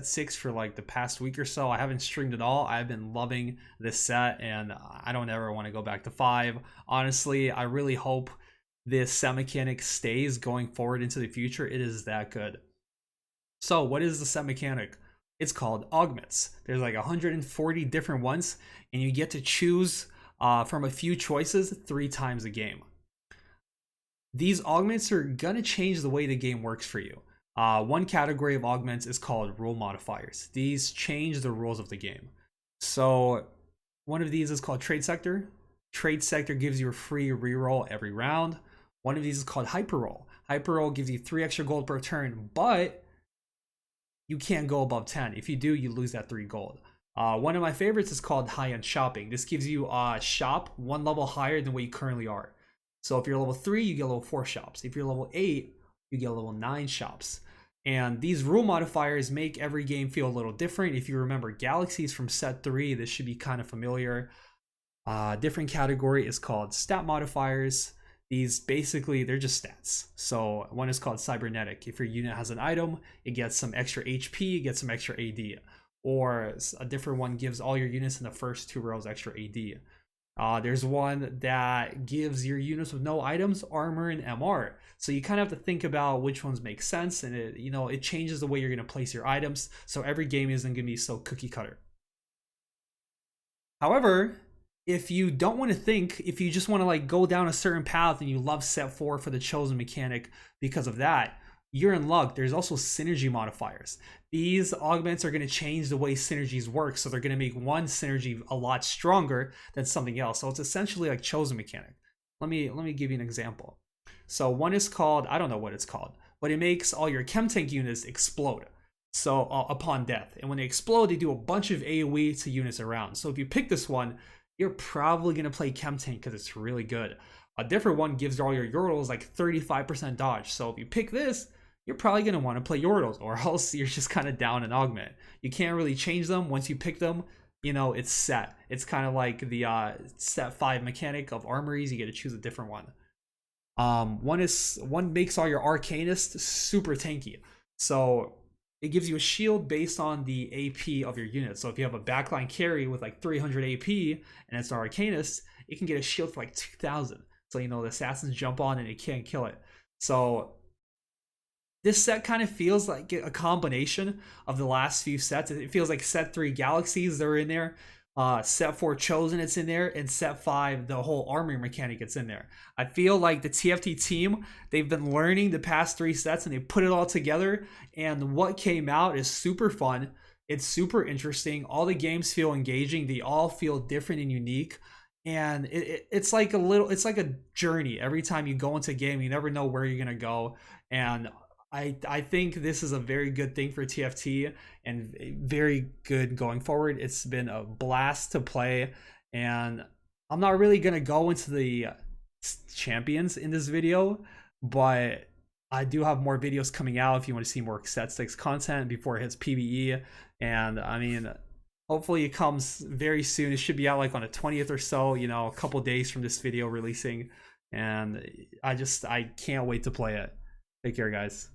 set 6 for like the past week or so. I haven't streamed at all. I've been loving this set, and I don't ever want to go back to 5. Honestly, I really hope this set mechanic stays going forward into the future. It is that good. So what is the set mechanic? It's called Augments. There's like 140 different ones, and you get to choose from a few choices 3 times a game. These augments are gonna change the way the game works for you. One category of augments is called rule modifiers. These change the rules of the game. So one of these is called trade sector. Trade sector gives you a free reroll every round. One of these is called hyper roll. Hyper roll gives you 3 extra gold per turn, but you can't go above 10. If you do, you lose that 3 gold. One of my favorites is called high-end shopping. This gives you a shop 1 level higher than what you currently are. So if you're level 3, you get level 4 shops. If you're level 8, you get level 9 shops. And these rule modifiers make every game feel a little different. If you remember galaxies from set 3, this should be kind of familiar. Different category is called stat modifiers. These basically, they're just stats. So one is called cybernetic. If your unit has an item, it gets some extra HP, it gets some extra AD. Or a different one gives all your units in the first 2 rows extra AD. There's one that gives your units with no items armor and MR. So you kind of have to think about which ones make sense, and it changes the way you're going to place your items. So every game isn't going to be so cookie cutter. However, if you don't want to think, if you just want to like go down a certain path and you love set 4 for the chosen mechanic because of that, you're in luck. There's also synergy modifiers. These augments are going to change the way synergies work, so they're going to make one synergy a lot stronger than something else. So it's essentially like chosen mechanic. Let me give you an example. So one is called, I don't know what it's called, but it makes all your chemtank units explode. So upon death, and when they explode, they do a bunch of AoE to units around. So if you pick this one, you're probably going to play chemtank because it's really good. A different one gives all your Yordles like 35% dodge. So if you pick this, you're probably going to want to play Yordles, or else you're just kind of down an augment. You can't really change them. Once you pick them, it's set. It's kind of like the set 5 mechanic of armories. You get to choose a different one. One makes all your arcanists super tanky. So it gives you a shield based on the AP of your unit. So if you have a backline carry with like 300 AP and it's an arcanist, it can get a shield for like 2,000. So the assassins jump on and it can't kill it. So this set kind of feels like a combination of the last few sets. It feels like set 3 galaxies, they're in there. Set 4 chosen, it's in there, and set 5 the whole armory mechanic, it's in there. I feel like the TFT team, they've been learning the past 3 sets and they put it all together, and what came out is super fun. It's super interesting. All the games feel engaging. They all feel different and unique, and it's like a journey. Every time you go into a game, you never know where you're gonna go, and I think this is a very good thing for TFT and very good going forward. It's been a blast to play, and I'm not really going to go into the champions in this video, but I do have more videos coming out if you want to see more set 6 content before it hits PvE. And I mean, hopefully it comes very soon. It should be out like on the 20th or so, a couple days from this video releasing. And I can't wait to play it. Take care, guys.